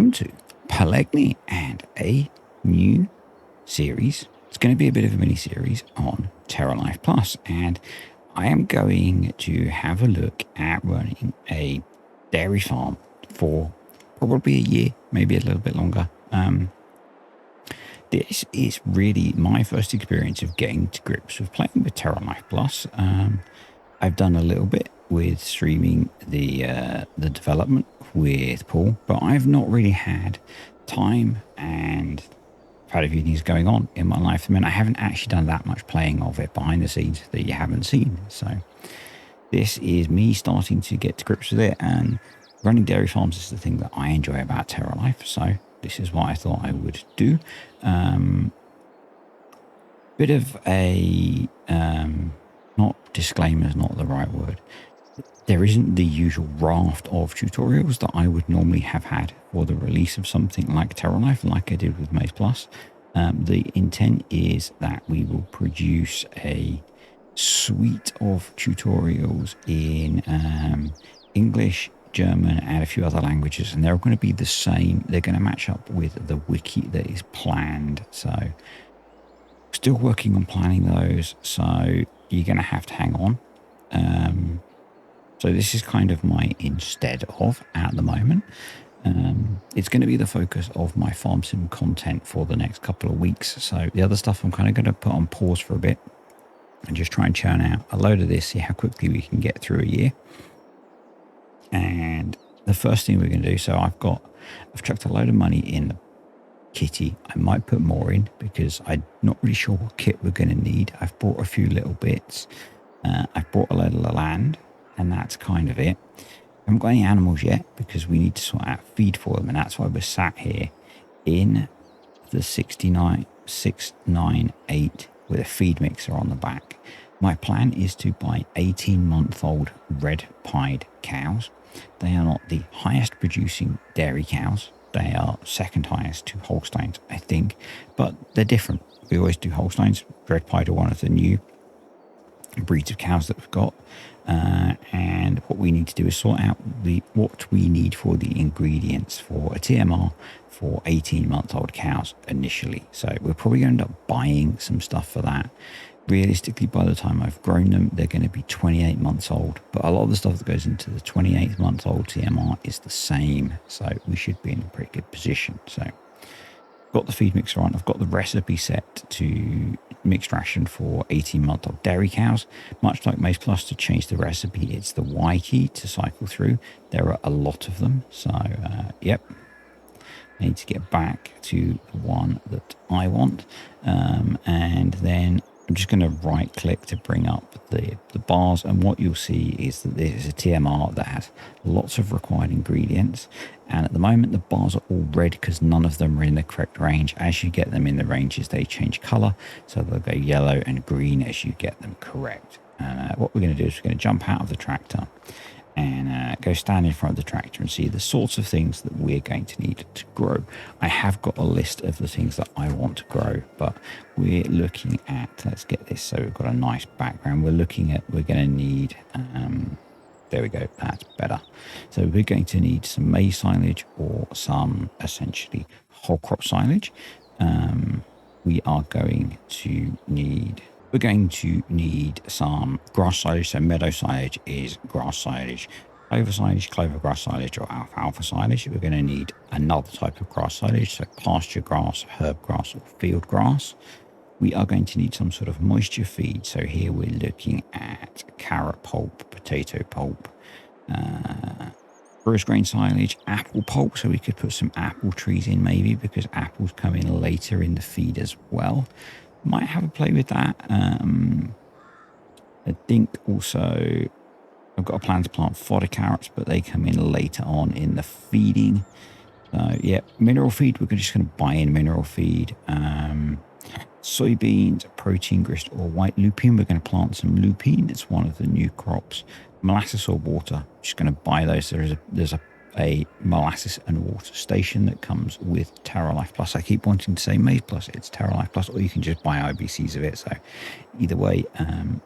welcome to Pallegney and a new series. It's going to be a bit of a mini series on Terralife Plus, and I am going to have a look at running a dairy farm for probably a year, maybe a little bit longer. This is really my first experience of getting to grips with playing with Terralife Plus. I've done a little bit with streaming the development with Paul, but I've not really had time, and I've had a few things going on in my life. I mean, I haven't actually done that much playing of it behind the scenes that you haven't seen. So this is me starting to get to grips with it, and running dairy farms is the thing that I enjoy about Terralife. So this is what I thought I would do. Bit of a not disclaimer is not the right word. There isn't the usual raft of tutorials that I would normally have had for the release of something like Terralife, like I did with Maze Plus. The intent is that we will produce a suite of tutorials in English, German, and a few other languages, and they're going to be the same. They're going to match up with the wiki that is planned. So still working on planning those, so you're going to have to hang on. So this is kind of my instead of at the moment. It's going to be the focus of my farm sim content for the next couple of weeks. So the other stuff I'm kind of going to put on pause for a bit and just try and churn out a load of this, see how quickly we can get through a year. And the first thing we're going to do, so I've chucked a load of money in the kitty. I might put more in because I'm not really sure what kit we're going to need. I've bought a few little bits. I've bought a load of the land, and that's kind of it. I haven't got any animals yet because we need to sort out feed for them, and that's why we're sat here in the 698 with a feed mixer on the back. My plan is to buy 18-month-old red pied cows. They are not the highest producing dairy cows. They are second highest to Holsteins, I think, but they're different. We always do Holsteins. Red pied are one of the new breeds of cows that we've got, and what we need to do is sort out what we need for the ingredients for a TMR for 18-month-old cows initially. So we're probably going to end up buying some stuff for that. Realistically, by the time I've grown them, they're going to be 28 months old, but a lot of the stuff that goes into the 28-month-old TMR is the same, so we should be in a pretty good position. So got the feed mixer on. I've got the recipe set to mixed ration for 18-month-old dairy cows. Much like Maze Plus, to change the recipe, it's the Y key to cycle through. There are a lot of them, so yep. I need to get back to the one that I want, and then I'm just going to right click to bring up the bars, and what you'll see is that there's a TMR that has lots of required ingredients, and at the moment the bars are all red because none of them are in the correct range. As you get them in the ranges, they change color, so they'll go yellow and green as you get them correct. What we're going to do is we're going to jump out of the tractor and go stand in front of the tractor and see the sorts of things that we're going to need to grow. I have got a list of the things that I want to grow, but we're looking at, let's get this so we've got a nice background. We're going to need, there we go, that's better. So we're going to need some maize silage or some essentially whole crop silage. We're going to need some grass silage. So meadow silage is grass silage, clover grass silage, or alfalfa silage. We're going to need another type of grass silage, so pasture grass, herb grass, or field grass. We are going to need some sort of moisture feed. So here we're looking at carrot pulp, potato pulp, bruised grain silage, apple pulp. So we could put some apple trees in maybe, because apples come in later in the feed as well. Might have a play with that. I think also I've got a plan to plant fodder carrots, but they come in later on in the feeding. So yeah, mineral feed, we're just going to buy in mineral feed. Soybeans, protein grist, or white lupine. We're going to plant some lupine. It's one of the new crops. Molasses or water, just going to buy those. There's a molasses and water station that comes with Terralife Plus. I keep wanting to say Maze Plus, it's Terralife Plus, or you can just buy IBCs of it. So either way,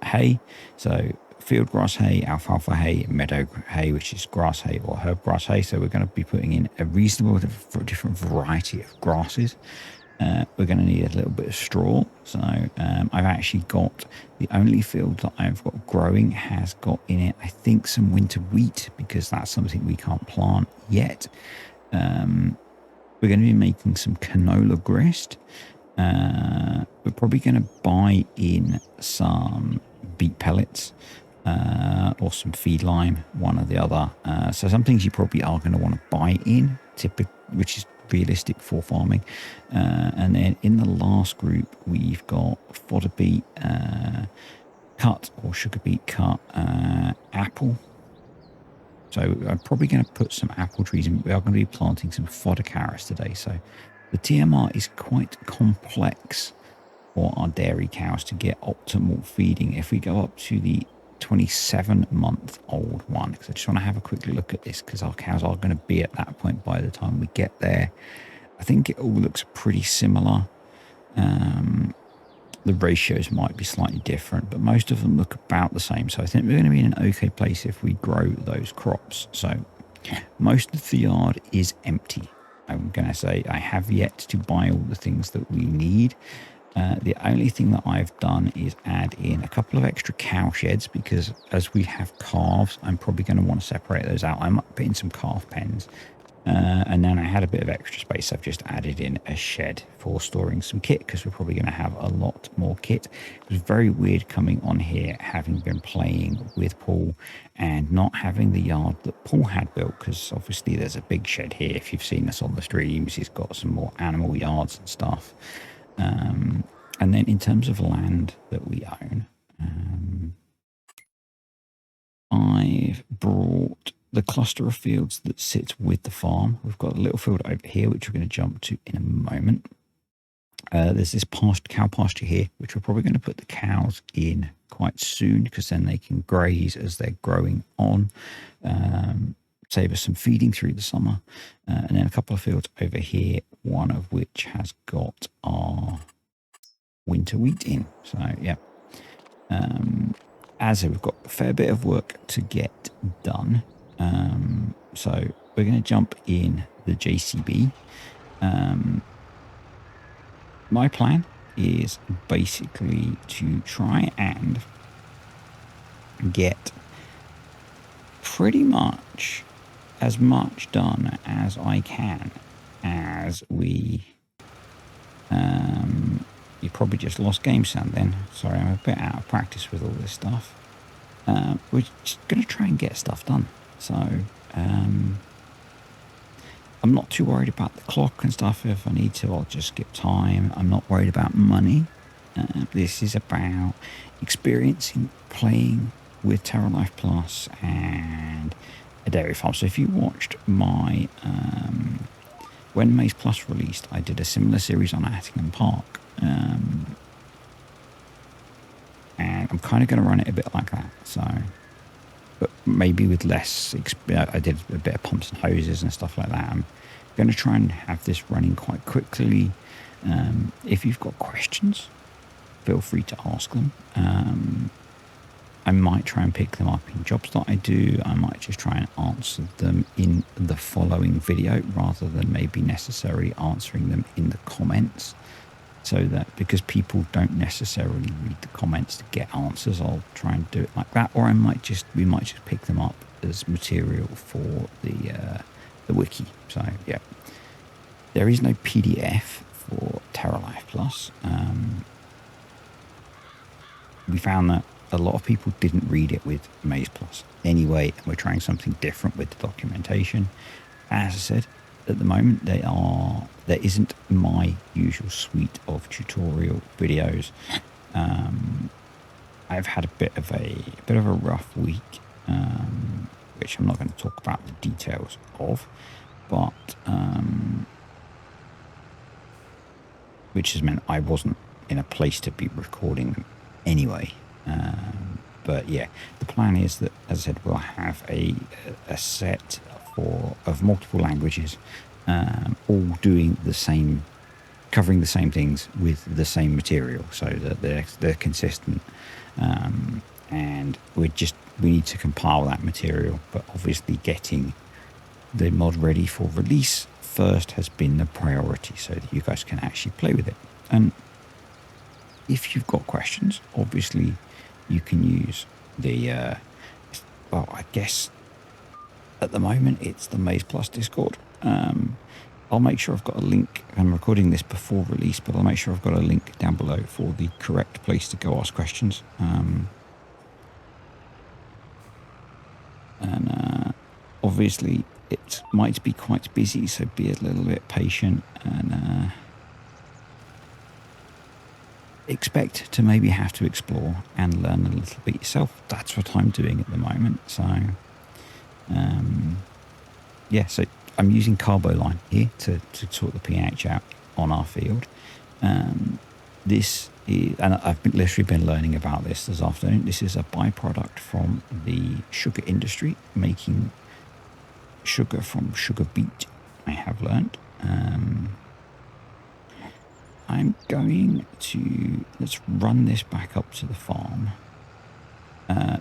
hay. So field grass hay, alfalfa hay, meadow hay, which is grass hay or herb grass hay. So we're going to be putting in a reasonable different variety of grasses. We're going to need a little bit of straw. So I've actually got the only field that I've got growing has got in it, I think, some winter wheat, because that's something we can't plant yet. We're going to be making some canola grist. We're probably going to buy in some beet pellets or some feed lime, one or the other. So some things you probably are going to want to buy in, which is realistic for farming. And then in the last group, we've got fodder beet cut or sugar beet cut, apple. So I'm probably going to put some apple trees in. We are going to be planting some fodder carrots today. So the TMR is quite complex for our dairy cows to get optimal feeding. If we go up to the 27-month-old one, because I just want to have a quick look at this, because our cows are going to be at that point by the time we get there. I think it all looks pretty similar. The ratios might be slightly different, but most of them look about the same. So I think we're going to be in an okay place if we grow those crops. So most of the yard is empty. I'm going to say I have yet to buy all the things that we need. The only thing that I've done is add in a couple of extra cow sheds, because as we have calves, I'm probably going to want to separate those out. I might put in some calf pens. And then I had a bit of extra space. I've just added in a shed for storing some kit, because we're probably going to have a lot more kit. It was very weird coming on here, having been playing with Paul and not having the yard that Paul had built, because obviously there's a big shed here. If you've seen us on the streams, he's got some more animal yards and stuff. And then in terms of land that we own, I've brought the cluster of fields that sits with the farm. We've got a little field over here, which we're going to jump to in a moment. There's this cow pasture here, which we're probably going to put the cows in quite soon, because then they can graze as they're growing on. Save us some feeding through the summer. And then a couple of fields over here, one of which has got our winter wheat in. So, yeah. As I said, we've got a fair bit of work to get done. So we're going to jump in the JCB. My plan is basically to try and get pretty much as much done as I can as we... you probably just lost game sound then. Sorry, I'm a bit out of practice with all this stuff. We're just going to try and get stuff done. So, I'm not too worried about the clock and stuff. If I need to, I'll just skip time. I'm not worried about money. This is about experiencing playing with Terralife Plus and a dairy farm. So if you watched my... when Maze Plus released, I did a similar series on Attingham Park. And I'm kind of going to run it a bit like that. So... but maybe with less, I did a bit of pumps and hoses and stuff like that. I'm going to try and have this running quite quickly. If you've got questions, feel free to ask them. I might try and pick them up in jobs that I do. I might just try and answer them in the following video, rather than maybe necessarily answering them in the comments. So that, because people don't necessarily read the comments to get answers, I'll try and do it like that. Or we might just pick them up as material for the wiki. So yeah, there is no PDF for Terralife Plus. We found that a lot of people didn't read it with Maze Plus anyway, and we're trying something different with the documentation. As I said, at the moment there isn't my usual suite of tutorial videos. I've had a bit of a rough week, which I'm not going to talk about the details of, but which has meant I wasn't in a place to be recording them anyway. But yeah, the plan is that, as I said, we'll have a set of multiple languages, all doing the same, covering the same things with the same material, so that they're consistent. and we need to compile that material, but obviously getting the mod ready for release first has been the priority, so that you guys can actually play with it. And if you've got questions, obviously you can use the well, I guess at the moment it's the Maze Plus Discord. I'll make sure I've got a link. I'm recording this before release, but I'll make sure I've got a link down below for the correct place to go ask questions. Obviously it might be quite busy, so be a little bit patient and expect to maybe have to explore and learn a little bit yourself. That's what I'm doing at the moment. So yeah, so I'm using Carboline here to sort the pH out on our field. This is, and I've literally been learning about this afternoon. This is a byproduct from the sugar industry, making sugar from sugar beet, I have learned. I'm going to, let's run this back up to the farm.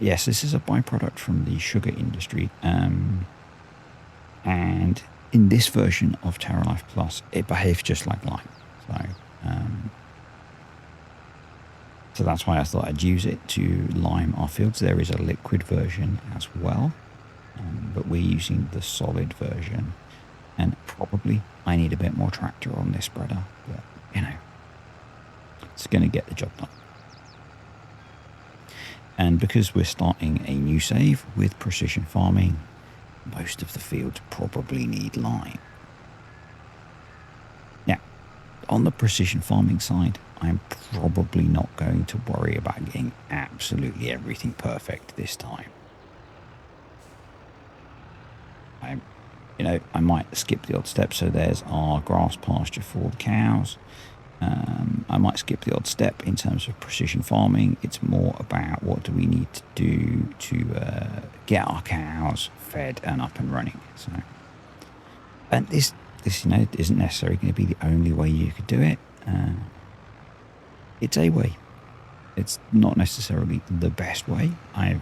Yes, this is a byproduct from the sugar industry. And in this version of Terralife Plus, it behaves just like lime. So that's why I thought I'd use it to lime our fields. There is a liquid version as well, but we're using the solid version. And probably I need a bit more tractor on this spreader, but you know, it's going to get the job done. And because we're starting a new save with precision farming, most of the fields probably need lime. Now, on the precision farming side, I'm probably not going to worry about getting absolutely everything perfect this time. I might skip the odd step. So there's our grass pasture for the cows. I might skip the odd step in terms of precision farming. It's more about what do we need to do to get our cows fed and up and running. So, and this isn't necessarily going to be the only way you could do it. It's a way. It's not necessarily the best way. As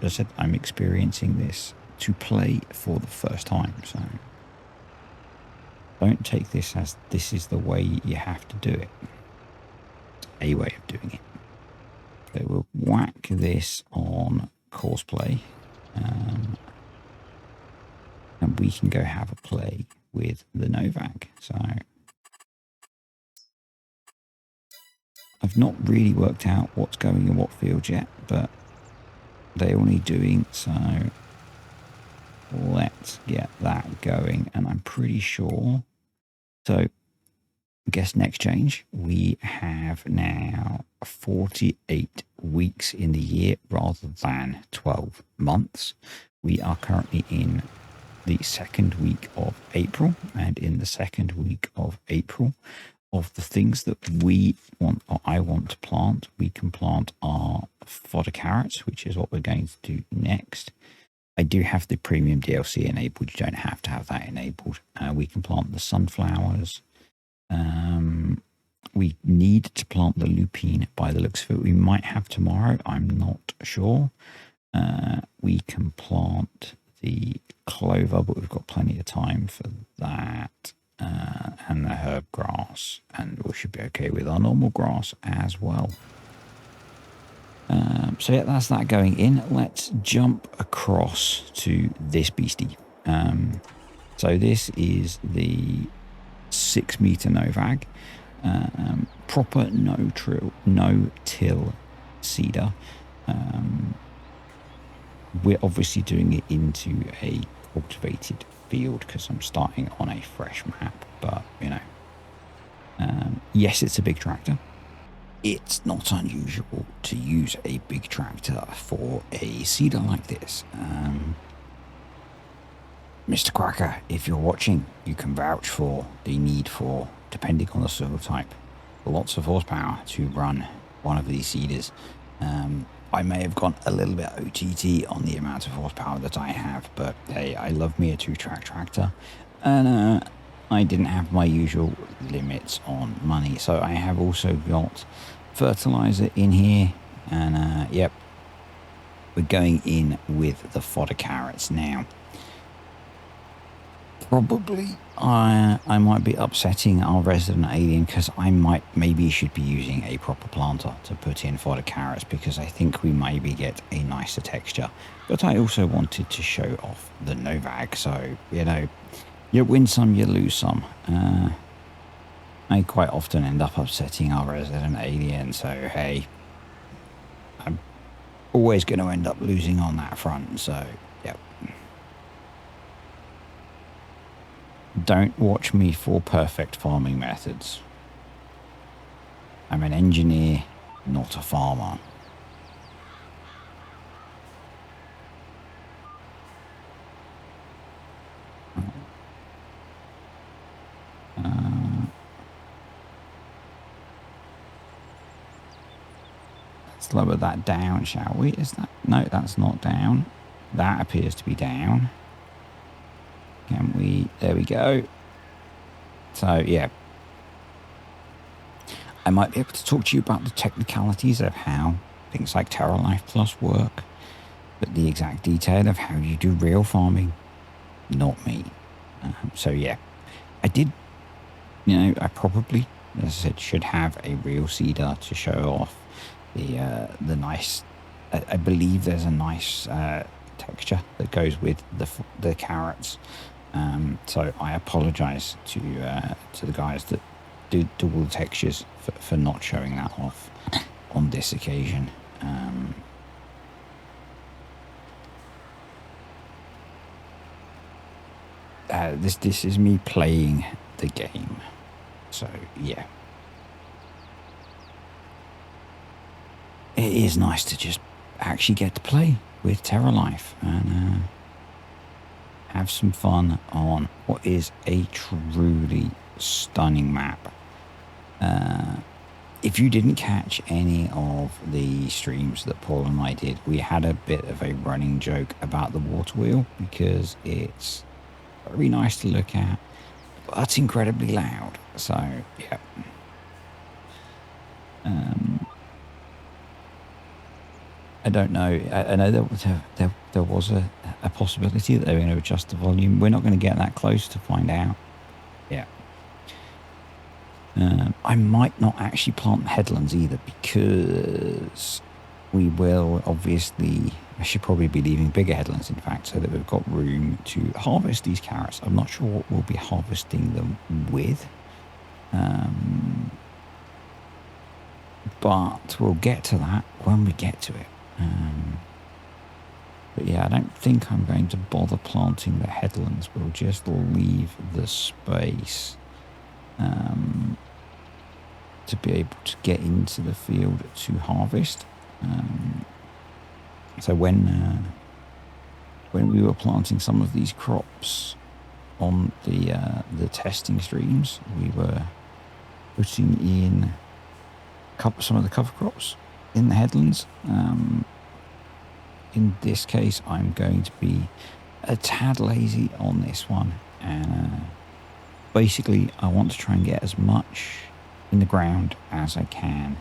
I said, I'm experiencing this to play for the first time. So don't take this as this is the way you have to do it. It's a way of doing it. So we'll whack this on course play. And we can go have a play with the Novak. So I've not really worked out what's going in what fields yet, but they all need doing. So let's get that going. And I'm pretty sure. So I guess next change, we have now 48 weeks in the year rather than 12 months. We are currently in the second week of April, and in the second week of April, of the things that we want, or I want to plant, we can plant our fodder carrots, which is what we're going to do next. I do have the premium DLC enabled. You don't have to have that enabled. We can plant the sunflowers. We need to plant the lupine by the looks of it. We might have tomorrow. I'm not sure. We can plant the clover, but we've got plenty of time for that. And the herb grass. And we should be okay with our normal grass as well. So yeah, that's that going in. Let's jump across to this beastie. So this is the 6 meter Novag, proper no-till seeder. We're obviously doing it into a cultivated field because I'm starting on a fresh map, but yes, it's a big tractor. It's not unusual to use a big tractor for a seeder like this. Mr. Quacker, if you're watching, you can vouch for the need for, depending on the soil type, lots of horsepower to run one of these seeders. I may have gone a little bit OTT on the amount of horsepower that I have, but hey, I love me a 2-track tractor, and I didn't have my usual limits on money, so I have also got fertilizer in here, and yep, we're going in with the fodder carrots now. Probably I might be upsetting our resident alien because maybe should be using a proper planter to put in fodder carrots, because I think we maybe get a nicer texture. But I also wanted to show off the Novag, so you know, you win some, you lose some. I quite often end up upsetting our resident alien, so hey, I'm always going to end up losing on that front, so yep. Don't watch me for perfect farming methods. I'm an engineer, not a farmer. Let's lower that down, shall we? Is that... No, that's not down. That appears to be down. Can we... There we go. So, yeah. I might be able to talk to you about the technicalities of how things like Terralife Plus work, but the exact detail of how you do real farming, not me. So, yeah. I did... You know, I probably, as I said, should have a real seeder to show off the nice... I believe there's a nice texture that goes with the carrots. So I apologize to the guys that do all the textures for not showing that off on this occasion. This is me playing the game. So yeah, it is nice to just actually get to play with Terralife and have some fun on what is a truly stunning map. If you didn't catch any of the streams that Paul and I did, we had a bit of a running joke about the water wheel because it's very nice to look at, but incredibly loud. So, yeah. I don't know. I know there was a possibility that they were going to adjust the volume. We're not going to get that close to find out. Yeah. I might not actually plant headlands either, because we will obviously... I should probably be leaving bigger headlands, in fact, so that we've got room to harvest these carrots. I'm not sure what we'll be harvesting them with. But we'll get to that when we get to it. But yeah, I don't think I'm going to bother planting the headlands. We'll just leave the space to be able to get into the field to harvest. So when we were planting some of these crops on the testing streams, we were putting in some of the cover crops in the headlands. In this case, I'm going to be a tad lazy on this one, and basically I want to try and get as much in the ground as I can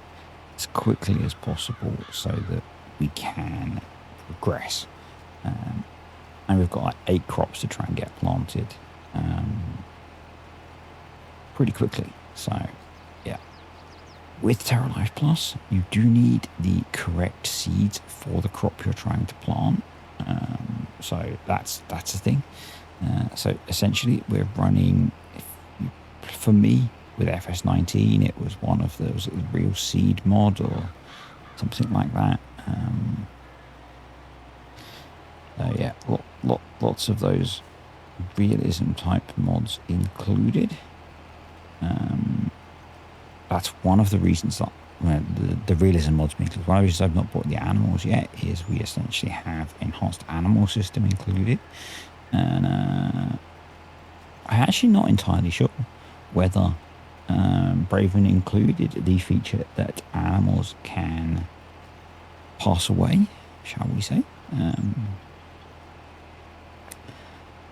as quickly as possible so that we can progress. And we've got like 8 crops to try and get planted pretty quickly. So yeah, with Terralife Plus, you do need the correct seeds for the crop you're trying to plant. So that's the thing. So essentially we're running, for me, with FS19, it was one of those real seed mod or something like that. Yeah, lots of those realism type mods included. That's one of the reasons that the realism mods being included. One of the reasons I've not bought the animals yet is we essentially have enhanced animal system included, and I'm actually not entirely sure whether Braven included the feature that animals can pass away, shall we say.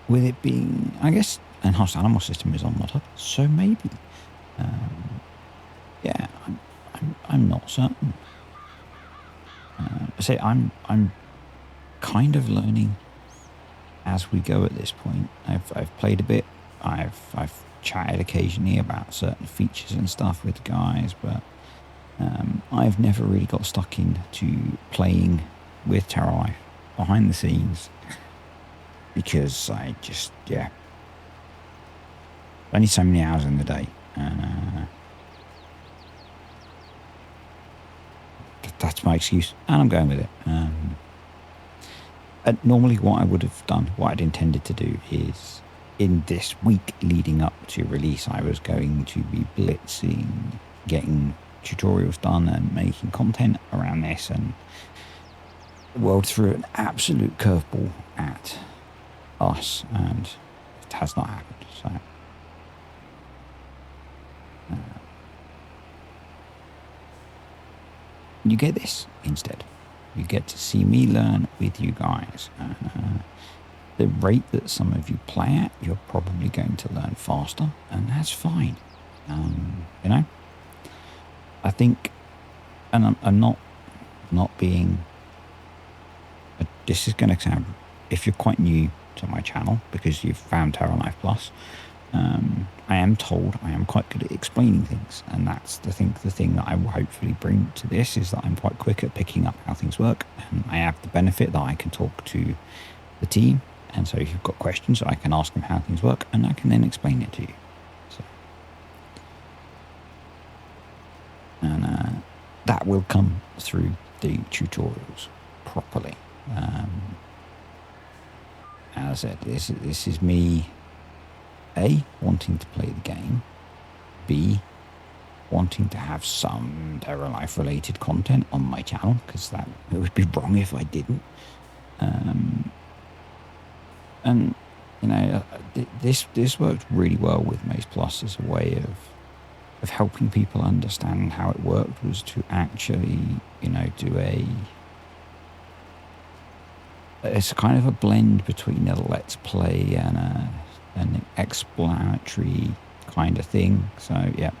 With it being, I guess, enhanced animal system is on mod hub, so maybe. Yeah, I'm not certain. I say I'm kind of learning as we go at this point. I've played a bit. I've chatted occasionally about certain features and stuff with guys, but I've never really got stuck into playing with Terralife behind the scenes because I just, yeah, only so many hours in the day, and that's my excuse, and I'm going with it. Normally what I would have done, what I'd intended to do is, in this week leading up to release, I was going to be blitzing, getting tutorials done and making content around this, and the world threw an absolute curveball at us, and it has not happened. So you get this instead. You get to see me learn with you guys. The rate that some of you play at, you're probably going to learn faster, and that's fine. You know, I think, and I'm not being. This is going to sound, if you're quite new to my channel because you've found Terralife Plus, I am told I am quite good at explaining things, and that's the thing that I will hopefully bring to this is that I'm quite quick at picking up how things work, and I have the benefit that I can talk to the team, and so if you've got questions I can ask them how things work and I can then explain it to you. So, and that will come through the tutorials properly. As I said, this is me A, wanting to play the game, B, wanting to have some Terralife related content on my channel, because it would be wrong if I didn't. And you know, this worked really well with Maze Plus as a way of helping people understand how it worked, was to actually, you know, do it's kind of a blend between a let's play and an explanatory kind of thing. So yeah,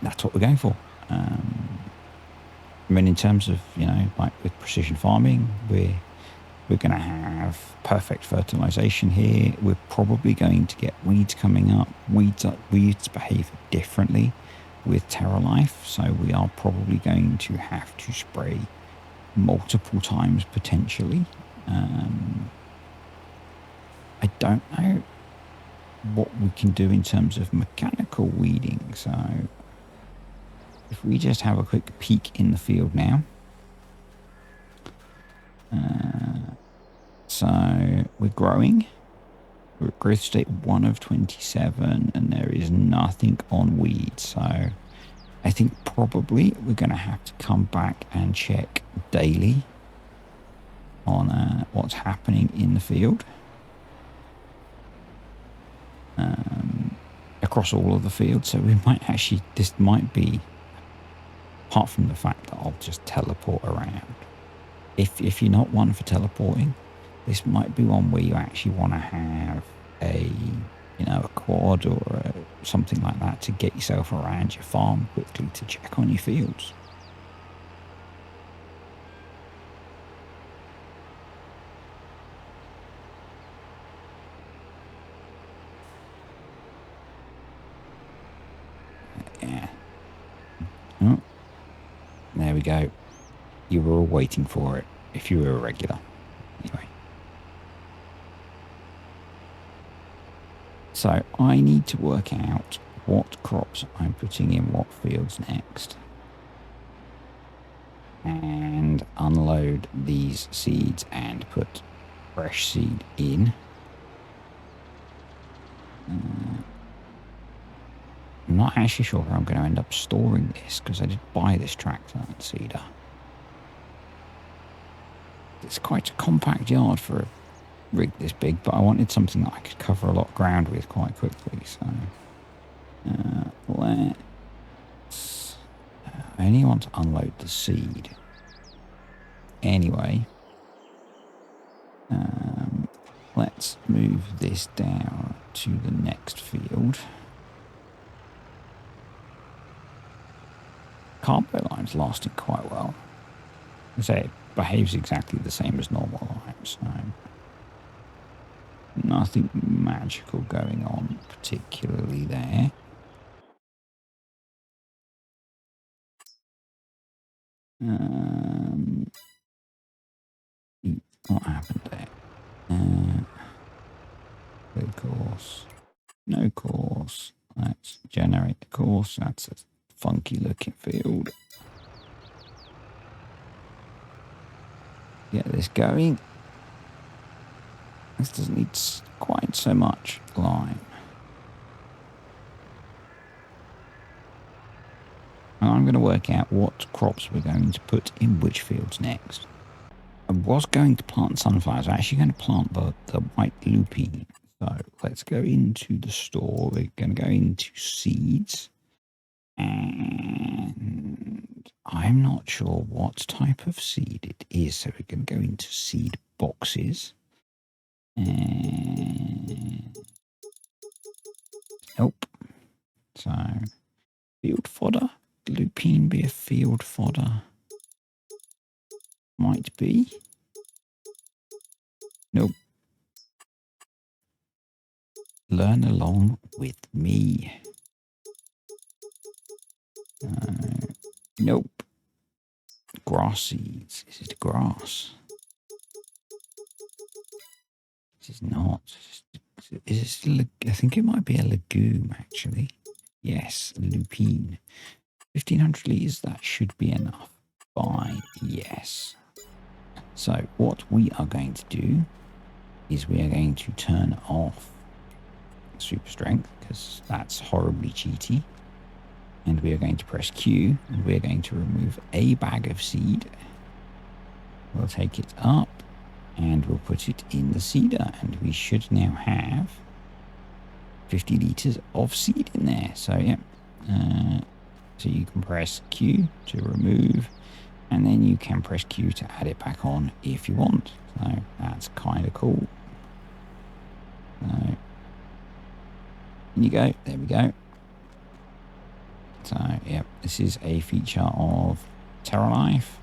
that's what we're going for. I mean, in terms of, you know, like with precision farming, we're going to have perfect fertilization here. We're probably going to get weeds coming up. Weeds behave differently with Terralife, so we are probably going to have to spray multiple times potentially. I don't know what we can do in terms of mechanical weeding, so if we just have a quick peek in the field now. So we're growing. We're at growth state 1 of 27, and there is nothing on weeds, so I think probably we're going to have to come back and check daily on what's happening in the field, across all of the fields. So we might actually, this might be, apart from the fact that I'll just teleport around, if you're not one for teleporting, this might be one where you actually want to have a, you know, a quad or something like that to get yourself around your farm quickly to check on your fields. Yeah. Oh, there we go. You were all waiting for it if you were a regular. Anyway. So I need to work out what crops I'm putting in what fields next, and unload these seeds and put fresh seed in. I'm not actually sure how I'm going to end up storing this, because I did buy this tractor and seeder. It's quite a compact yard for a rig this big, but I wanted something that I could cover a lot of ground with quite quickly, so let's I only want to unload the seed anyway. Let's move this down to the next field. Carbo line's lasting quite well. So it behaves exactly the same as normal lime, so nothing magical going on particularly there. What happened there? The course. No course. Let's generate the course. That's a funky looking field. Get this going. This doesn't need quite so much lime. And I'm going to work out what crops we're going to put in which fields next. I was going to plant sunflowers. I'm actually going to plant the white lupine. So let's go into the store. We're going to go into seeds. And I'm not sure what type of seed it is. So we're going to go into seed boxes. And nope. So field fodder. Lupine be a field fodder? Might be. Nope. Learn along with me. Nope. Grass seeds. Is it grass? This is not. Is it still I think it might be a legume, actually. Yes, lupine. 1,500 litres, that should be enough. Fine, yes. So what we are going to do is we are going to turn off super strength, because that's horribly cheaty. And we are going to press Q, and we're going to remove a bag of seed. We'll take it up, and we'll put it in the seeder, and we should now have 50 litres of seed in there. So, yeah. So you can press Q to remove, and then you can press Q to add it back on if you want. So that's kind of cool. So, in you go. There we go. So, yeah, this is a feature of Terralife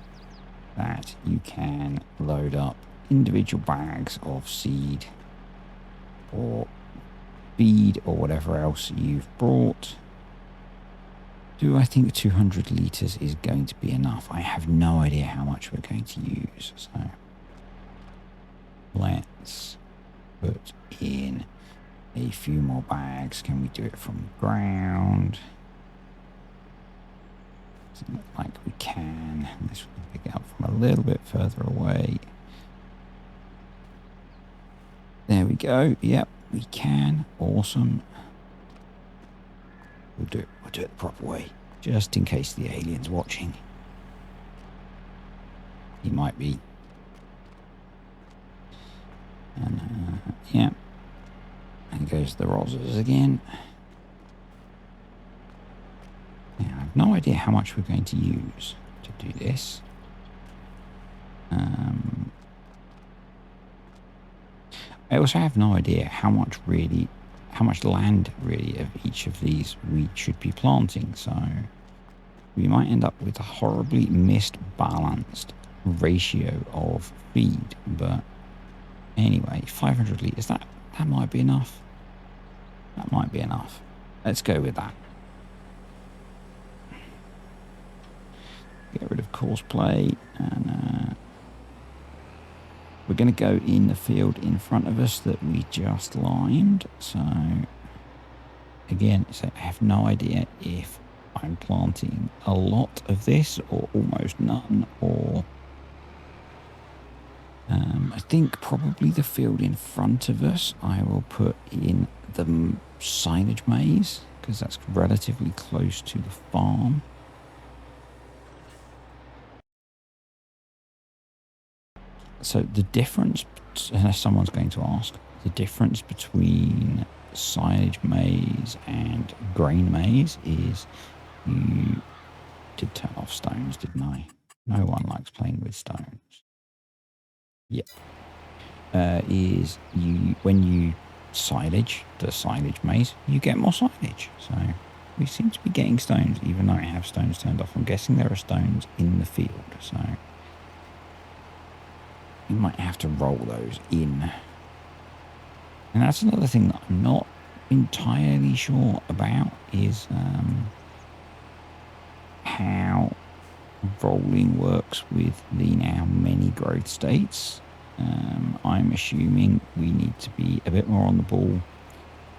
that you can load up individual bags of seed or feed or whatever else you've brought. I think 200 litres is going to be enough. I have no idea how much we're going to use. So let's put in a few more bags. Can we do it from the ground? Doesn't look like we can. Unless we can pick it up from a little bit further away. There we go. Yep, we can. Awesome. We'll do it the proper way. Just in case the alien's watching. He might be. And, yeah. And goes the roses again. Now, I have no idea how much we're going to use to do this. I also have no idea how much land really of each of these we should be planting. So we might end up with a horribly misbalanced ratio of feed. But anyway, 500 litres, that might be enough. That might be enough. Let's go with that. Get rid of course play, and we're going to go in the field in front of us that we just limed. So again, I have no idea if I'm planting a lot of this or almost none, or I think probably the field in front of us I will put in the silage maize, because that's relatively close to the farm. So the difference, unless someone's going to ask, the difference between silage maize and grain maize is you did turn off stones, didn't I? No one likes playing with stones. Yep. Is when you silage the silage maize, you get more silage. So we seem to be getting stones, even though I have stones turned off. I'm guessing there are stones in the field. So you might have to roll those in. And that's another thing that I'm not entirely sure about is how rolling works with the now many growth states. I'm assuming we need to be a bit more on the ball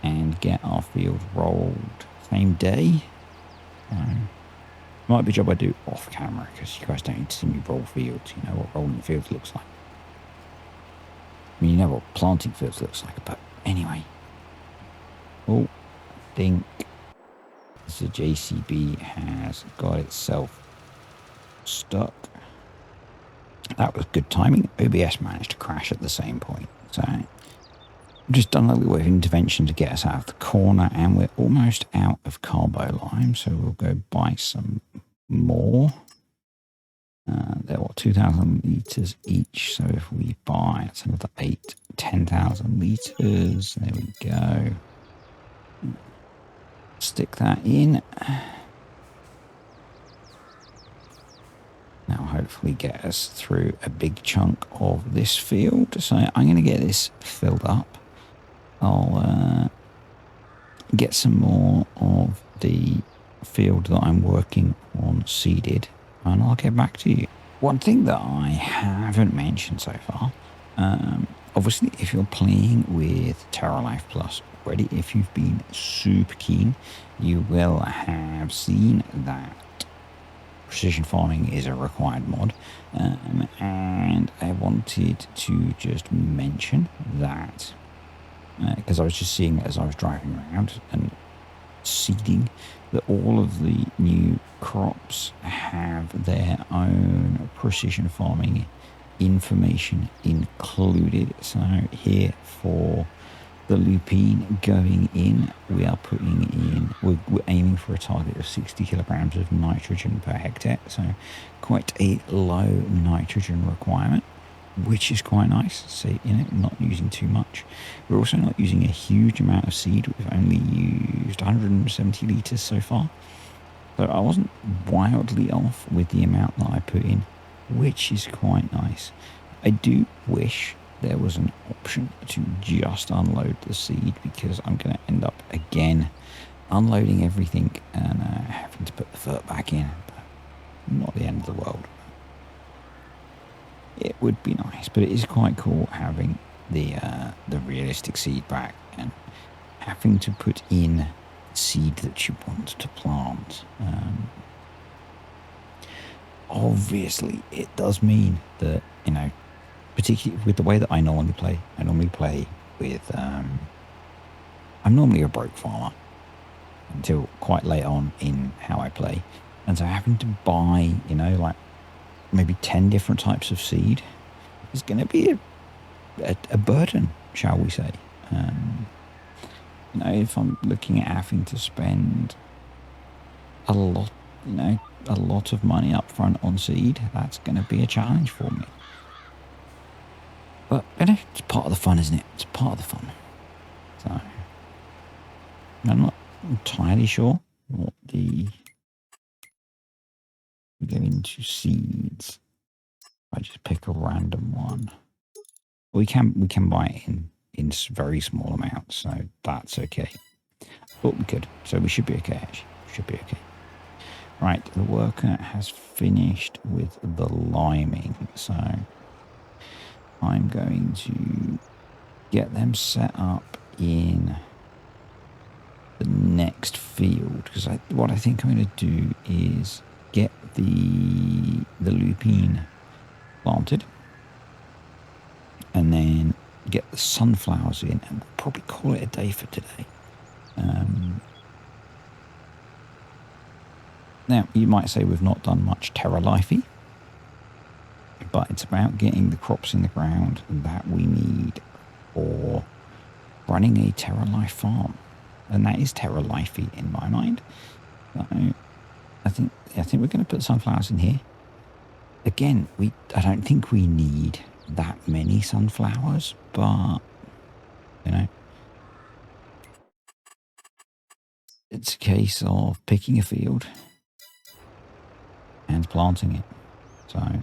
and get our field rolled same day. Might be a job I do off camera because you guys don't need to see me roll fields. You know what rolling fields looks like. I mean, you know what planting fields looks like, but anyway. Oh, I think the JCB has got itself stuck. That was good timing. OBS managed to crash at the same point. So I've just done a little bit of intervention to get us out of the corner, and we're almost out of carbo lime, so we'll go buy some more. They're what, 2,000 litres each, so if we buy, it's another 10,000 litres. There we go. Stick that in. Now hopefully get us through a big chunk of this field. So I'm going to get this filled up. I'll get some more of the field that I'm working on seeded, and I'll get back to you. One thing that I haven't mentioned so far, obviously if you're playing with Terralife Plus already, if you've been super keen, you will have seen that precision farming is a required mod, and I wanted to just mention that because I was just seeing as I was driving around and seeding that all of the new crops have their own precision farming information included. So here for the lupine going in, we are putting in, we're aiming for a target of 60 kilograms of nitrogen per hectare, so quite a low nitrogen requirement, which is quite nice. So, you know, not using too much. We're also not using a huge amount of seed. We've only used 170 litres so far. So I wasn't wildly off with the amount that I put in, which is quite nice. I do wish there was an option to just unload the seed, because I'm going to end up again unloading everything and having to put the fert back in. But not the end of the world. It would be nice, but it is quite cool having the realistic seed back and having to put in seed that you want to plant. Obviously, it does mean that, you know, particularly with the way that I normally play with, I'm normally a broke farmer until quite late on in how I play. And so having to buy, you know, like maybe 10 different types of seed is going to be a burden, shall we say. You know, if I'm looking at having to spend a lot, you know, a lot of money up front on seed, that's going to be a challenge for me. But, you know, it's part of the fun, isn't it? It's part of the fun. So, I'm not entirely sure what we get into seeds. I just pick a random one. We can buy it in very small amounts, so that's okay. But we could, so we should be okay, actually. Should be okay. Right, the worker has finished with the liming, so I'm going to get them set up in the next field, because what I think I'm going to do is get the lupine planted and then get the sunflowers in, and we'll probably call it a day for today. Now, you might say we've not done much Terralife, but it's about getting the crops in the ground that we need for running a Terralife farm. And that is Terralife in my mind. So I think we're going to put sunflowers in here. Again, I don't think we need that many sunflowers, but, you know, it's a case of picking a field and planting it. So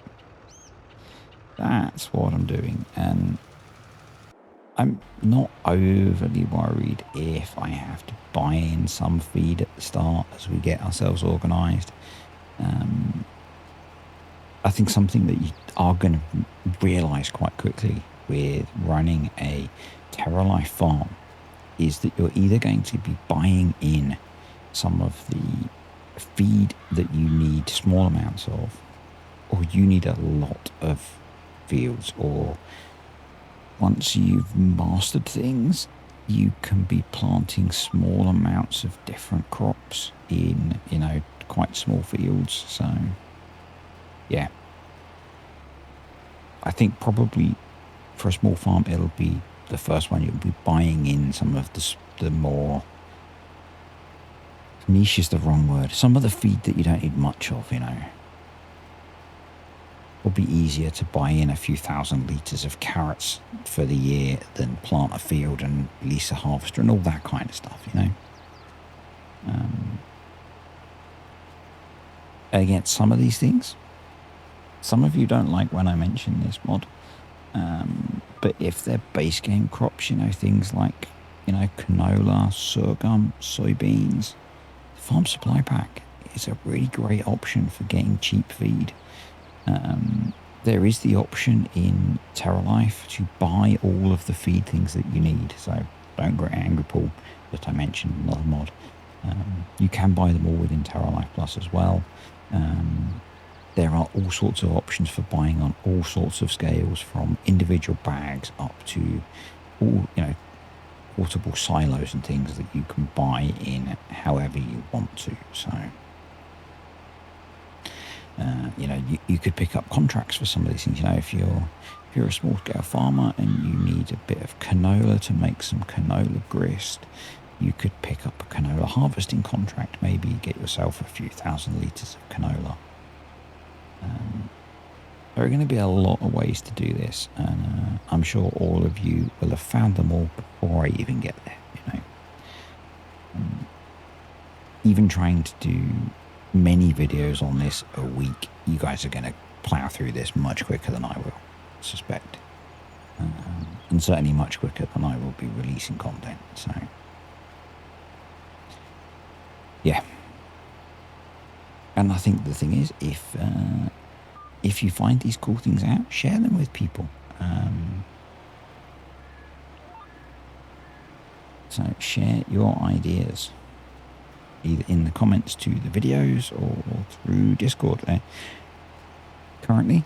That's what I'm doing. And I'm not overly worried if I have to buy in some feed at the start as we get ourselves organised. I think something that you are going to realise quite quickly with running a Terralife farm is that you're either going to be buying in some of the feed that you need small amounts of, or you need a lot of fields, or once you've mastered things, you can be planting small amounts of different crops in, quite small fields. So, yeah. I think probably for a small farm, it'll be the first one. You'll be buying in some of the more niche is the wrong word. Some of the feed that you don't need much of, It'll be easier to buy in a few thousand litres of carrots for the year than plant a field and lease a harvester and all that kind of stuff, Again, some of these things, some of you don't like when I mention this mod, but if they're base game crops, things like, canola, sorghum, soybeans, the farm supply pack is a really great option for getting cheap feed. There is the option in Terralife to buy all of the feed things that you need. So don't get angry, Paul, that I mentioned another mod. You can buy them all within Terralife Plus as well. There are all sorts of options for buying on all sorts of scales, from individual bags up to all, portable silos and things that you can buy in however you want to. So, you could pick up contracts for some of these things. If you're a small scale farmer and you need a bit of canola to make some canola grist, you could pick up a canola harvesting contract, maybe get yourself a few thousand litres of canola. There are going to be a lot of ways to do this, and I'm sure all of you will have found them all before I even get there, even trying to do many videos on this a week, you guys are going to plow through this much quicker than I will, suspect. And certainly much quicker than I will be releasing content. So, yeah. And I think the thing is, if you find these cool things out, share them with people. So share your ideas, either in the comments to the videos or through Discord. Currently,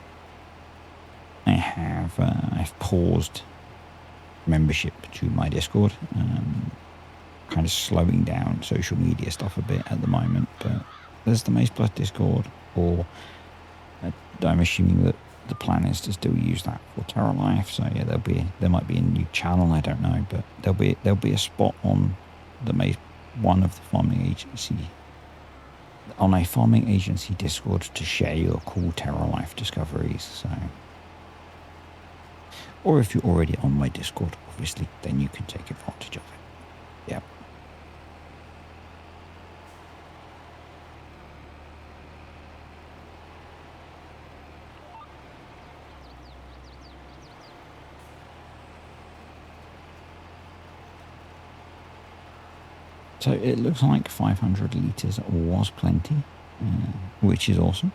I've paused membership to my Discord, kind of slowing down social media stuff a bit at the moment. But there's the Maze Plus Discord, or I'm assuming that the plan is to still use that for Terralife. So yeah, there might be a new channel, I don't know, but there'll be a spot on the Maze, one of the farming agency, on a farming agency Discord, to share your cool Terralife discoveries. So, or if you're already on my Discord, obviously, then you can take advantage of it. Yeah. So it looks like 500 litres was plenty, which is awesome.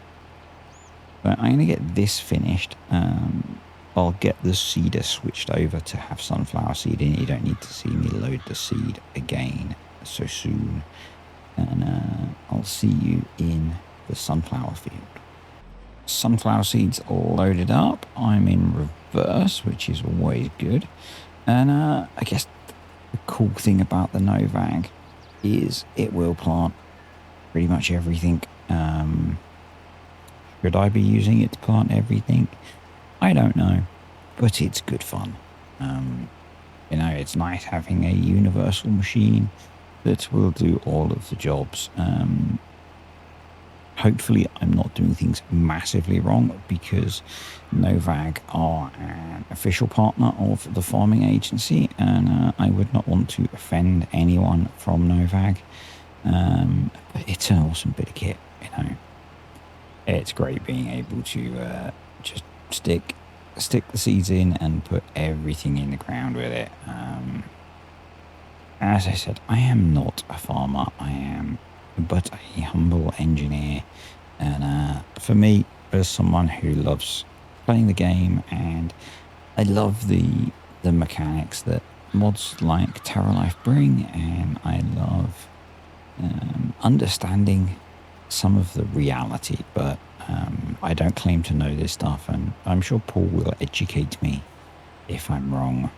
But I'm going to get this finished. I'll get the seeder switched over to have sunflower seed in. You don't need to see me load the seed again so soon. And I'll see you in the sunflower field. Sunflower seeds loaded up. I'm in reverse, which is always good. And I guess the cool thing about the Novag is it will plant pretty much everything. Should I be using it to plant everything? I don't know, but it's good fun. It's nice having a universal machine that will do all of the jobs. Hopefully I'm not doing things massively wrong, because Novag are an official partner of the farming agency, and I would not want to offend anyone from Novag. But it's an awesome bit of kit, It's great being able to just stick stick the seeds in and put everything in the ground with it. As I said, I am not a farmer. I am but a humble engineer. And for me, as someone who loves playing the game, and I love the mechanics that mods like Terralife bring, and I love understanding some of the reality, but I don't claim to know this stuff, and I'm sure Paul will educate me if I'm wrong.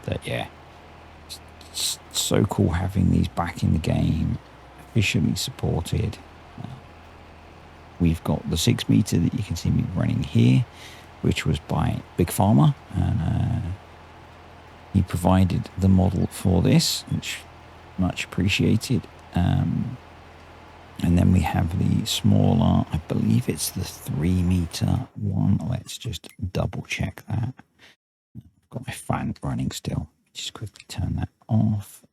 But yeah, it's so cool having these back in the game, officially supported. We've got the 6 meter that you can see me running here, which was by Big Farmer, and he provided the model for this, which much appreciated. And then we have the smaller, I believe it's the 3 meter one. Let's just double check that. I've got my fan running still. Just quickly turn that off.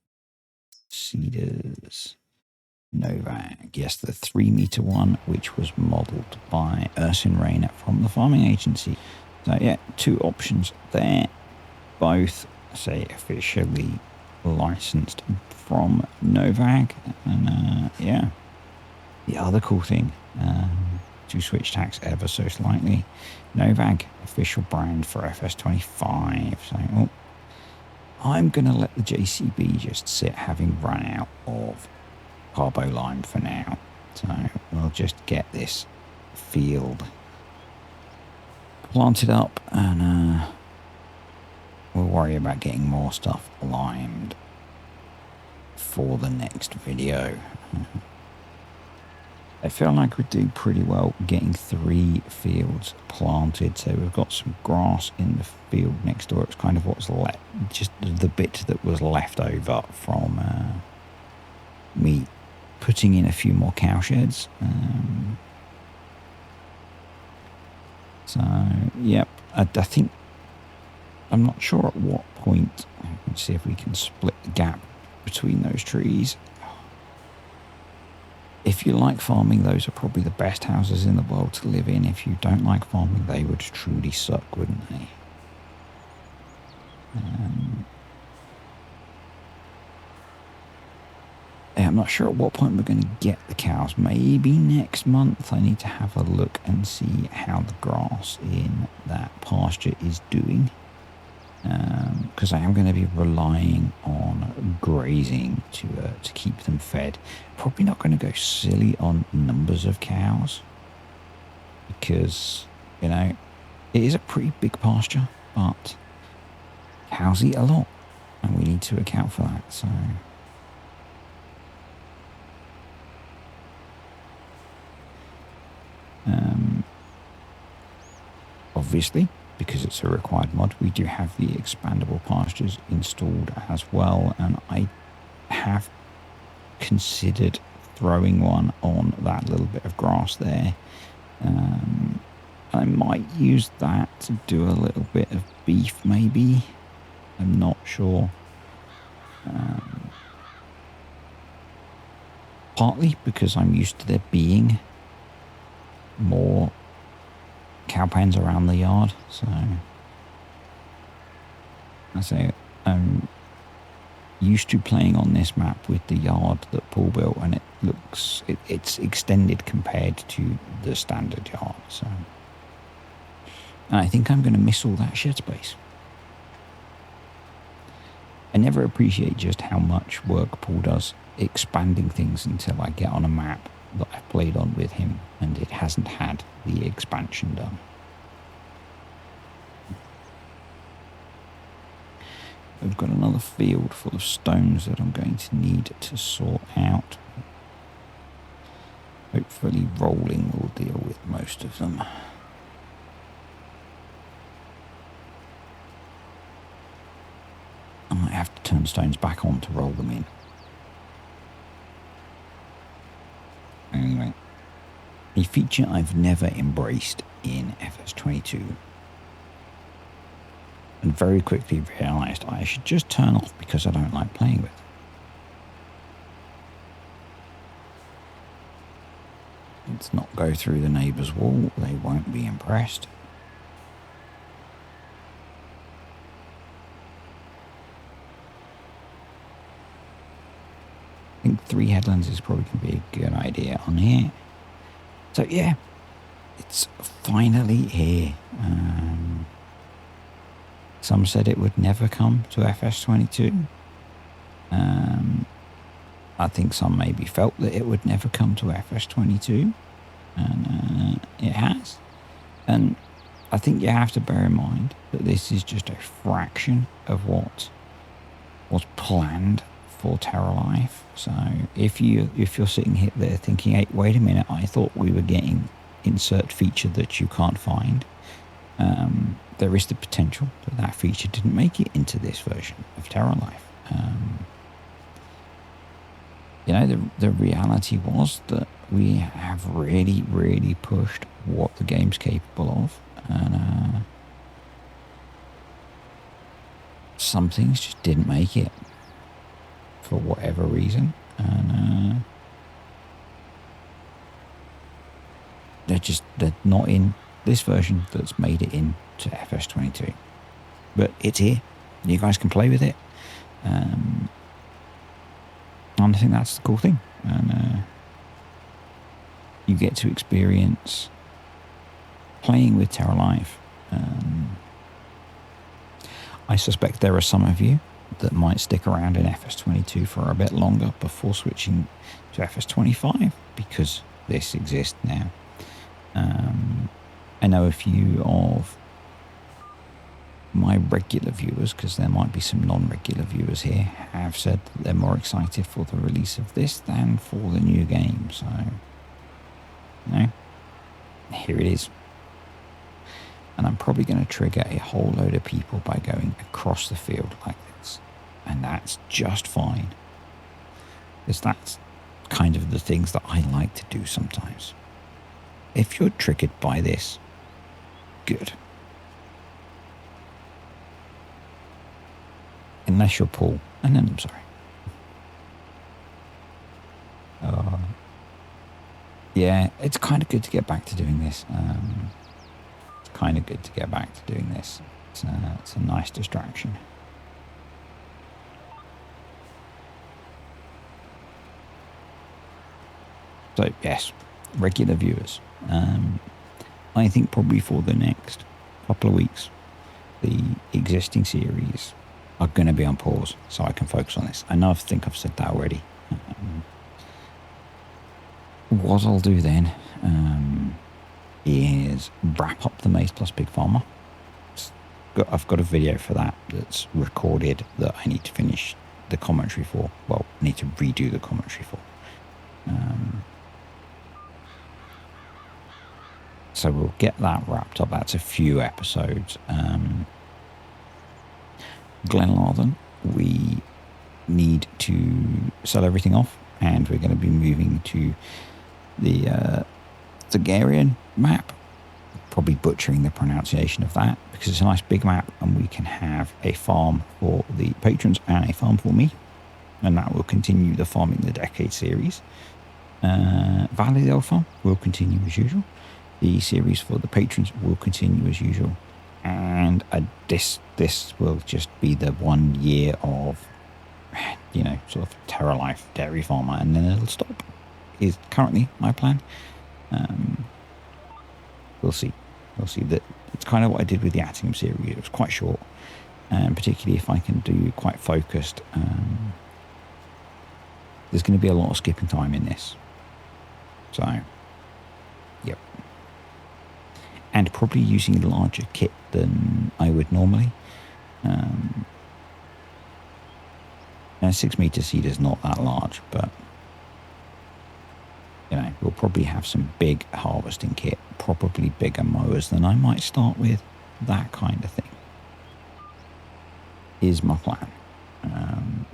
Cedars. Novak. Yes, the 3 meter one, which was modeled by Ursin Rayner from the farming agency. So yeah, 2 options there. Both, say, officially licensed from Novak. And yeah. The other cool thing, to switch tax ever so slightly, Novak, official brand for FS25. So, I'm going to let the JCB just sit, having run out of carbo lime for now. So we'll just get this field planted up, and we'll worry about getting more stuff limed for the next video. I feel like we do pretty well getting 3 fields planted. So we've got some grass in the field next door. It's kind of what's left, just the bit that was left over from me putting in a few more cow sheds. So, yep, I think, I'm not sure at what point. Let's see if we can split the gap between those trees. If you like farming, those are probably the best houses in the world to live in. If you don't like farming, they would truly suck, wouldn't they? Yeah, I'm not sure at what point we're going to get the cows. Maybe next month. I need to have a look and see how the grass in that pasture is doing. Because I am going to be relying on grazing to keep them fed. Probably not going to go silly on numbers of cows, because, you know, it is a pretty big pasture, but cows eat a lot, and we need to account for that. So obviously, because it's a required mod, we do have the expandable pastures installed as well, and I have considered throwing one on that little bit of grass there. I might use that to do a little bit of beef, maybe. I'm not sure. Partly because I'm used to there being more cow pens around the yard, so I say I'm used to playing on this map with the yard that Paul built, and it's extended compared to the standard yard. So, and I think I'm going to miss all that shed space. I never appreciate just how much work Paul does expanding things until I get on a map that I've played on with him and it hasn't had the expansion done. I've got another field full of stones that I'm going to need to sort out. Hopefully rolling will deal with most of them. I might have to turn stones back on to roll them in. Anyway, a feature I've never embraced in FS22, and very quickly realised I should just turn off because I don't like playing with. Let's not go through the neighbour's wall. They won't be impressed. I think 3 headlands is probably going to be a good idea on here. So yeah, it's finally here. Some said it would never come to FS22. I think some maybe felt that it would never come to FS22, and it has. And I think you have to bear in mind that this is just a fraction of what was planned for Terralife. So if you're sitting here there thinking, hey, wait a minute, I thought we were getting insert feature that you can't find, there is the potential that that feature didn't make it into this version of Terralife. You know, the reality was that we have really pushed what the game's capable of, and some things just didn't make it for whatever reason, and they're not in this version that's made it into FS22. But it's here. You guys can play with it. And I think that's the cool thing. And you get to experience playing with Terralife. I suspect there are some of you that might stick around in FS22 for a bit longer before switching to FS25 because this exists now. I know a few of my regular viewers, because there might be some non-regular viewers here, have said that they're more excited for the release of this than for the new game. So, you know, here it is. And I'm probably going to trigger a whole load of people by going across the field like this. And that's just fine. Because that's kind of the things that I like to do sometimes. If you're triggered by this, good. Unless you're Paul, and then I'm sorry. Yeah, it's kind of good to get back to doing this. It's kind of good to get back to doing this. It's a nice distraction. So yes, regular viewers. I think probably for the next couple of weeks, the existing series are going to be on pause so I can focus on this. I know I think I've said that already. What I'll do then is wrap up the Maze Plus Big Farmer. I've got a video for that that's recorded that I need to finish the commentary for. Well, I need to redo the commentary for. So we'll get that wrapped up. That's a few episodes. Glenlarden, we need to sell everything off, and we're going to be moving to the Hungarian map. Probably butchering the pronunciation of that because it's a nice big map, and we can have a farm for the patrons and a farm for me, and that will continue the Farming the Decade series. Valley of the Old Farm will continue as usual. The series for the patrons will continue as usual, and this will just be the 1 year of, you know, sort of Terralife Dairy Farmer, and then it'll stop. Is currently my plan. We'll see. That it's kind of what I did with the Attingham series. It was quite short, and particularly if I can do quite focused. There's going to be a lot of skipping time in this. So, yep. And probably using a larger kit than I would normally. And 6 meter seed is not that large, but you know, we'll probably have some big harvesting kit, probably bigger mowers than I might start with. That kind of thing is my plan.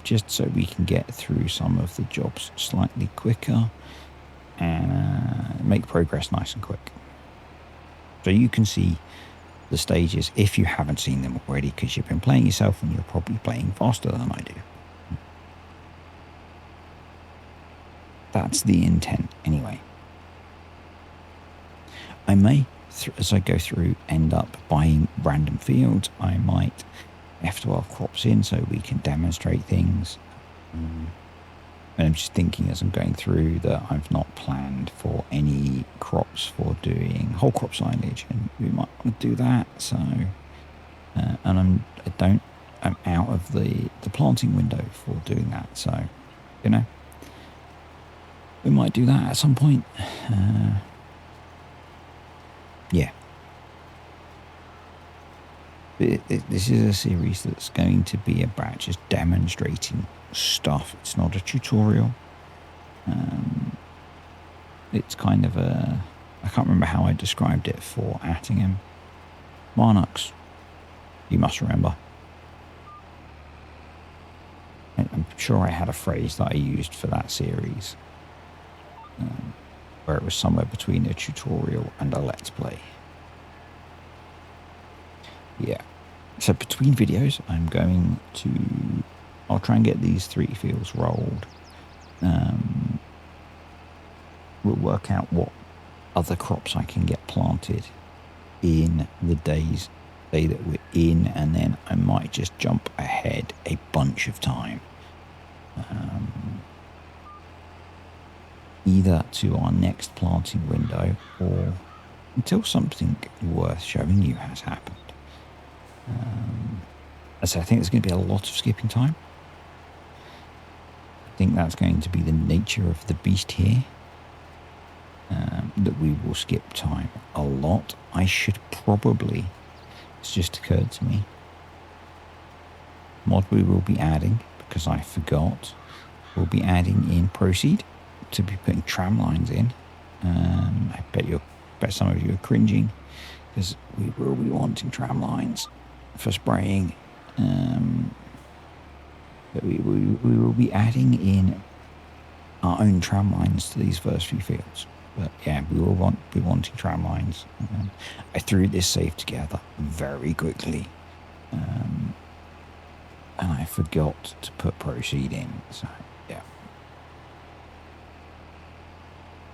Just so we can get through some of the jobs slightly quicker and make progress nice and quick. So you can see the stages if you haven't seen them already, because you've been playing yourself and you're probably playing faster than I do. That's the intent anyway. I may, as I go through, end up buying random fields. I might F12 crops in so we can demonstrate things. And I'm just thinking as I'm going through that I've not planned for any crops for doing whole crop silage, and we might want to do that. So, and I'm out of the planting window for doing that. So, you know, we might do that at some point. Yeah. This is a series that's going to be about just demonstrating stuff. It's not a tutorial. It's kind of I can't remember how I described it for Attingham. Marnux, you must remember. I'm sure I had a phrase that I used for that series, where it was somewhere between a tutorial and a let's play. Yeah. So between videos, I'll try and get these 3 fields rolled. We'll work out what other crops I can get planted in the day that we're in, and then I might just jump ahead a bunch of time. Either to our next planting window or until something worth showing you has happened. So I think there's going to be a lot of skipping time. I think that's going to be the nature of the beast here. That we will skip time a lot. I should probably, it's just occurred to me, mod we will be adding, because I forgot, we'll be adding in proceed to be putting tram lines in. I bet some of you are cringing, because we will be wanting tram lines for spraying. But we will be adding in our own tram lines to these first few fields. But yeah, we will be wanting tram lines. I threw this save together very quickly, and I forgot to put proceed in. So yeah,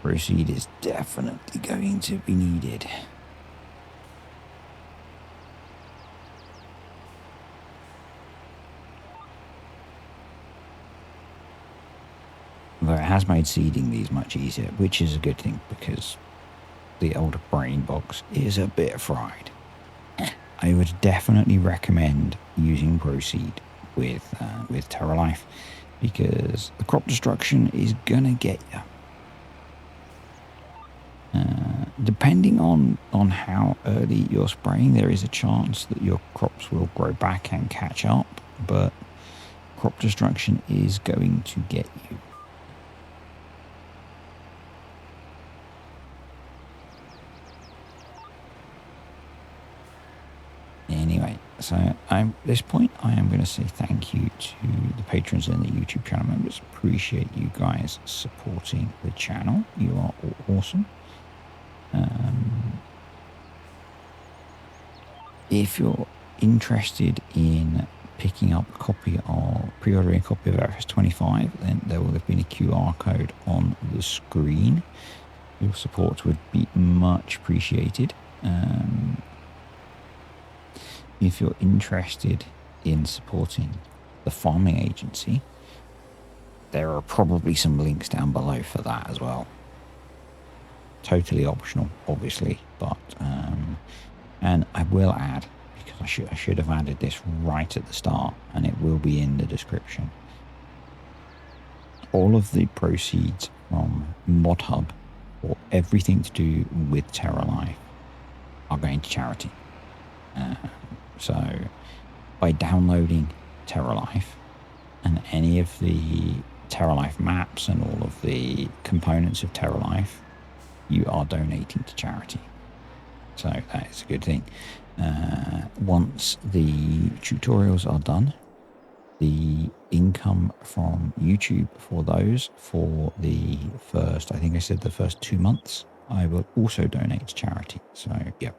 proceed is definitely going to be needed. Though it has made seeding these much easier, which is a good thing, because the older brain box is a bit fried. I would definitely recommend using proceed with Terralife, because the crop destruction is gonna get you. Depending on how early you're spraying, there is a chance that your crops will grow back and catch up, but crop destruction is going to get you. Anyway, so at this point, I am going to say thank you to the patrons and the YouTube channel members. Appreciate you guys supporting the channel. You are all awesome. If you're interested in picking up a copy or pre-ordering a copy of FS25, then there will have been a QR code on the screen. Your support would be much appreciated. If you're interested in supporting the farming agency, there are probably some links down below for that as well. Totally optional, obviously, but and I will add, because I should have added this right at the start, and it will be in the description. All of the proceeds from ModHub, or everything to do with Terralife, are going to charity. So by downloading Terralife and any of the Terralife maps and all of the components of Terralife, you are donating to charity. So that is a good thing. Once the tutorials are done, the income from YouTube for those, for the first, I think I said the first 2 months, I will also donate to charity. So, yeah.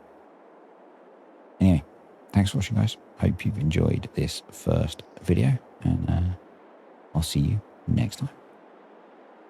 Anyway, thanks for watching, guys. Hope you've enjoyed this first video, and I'll see you next time.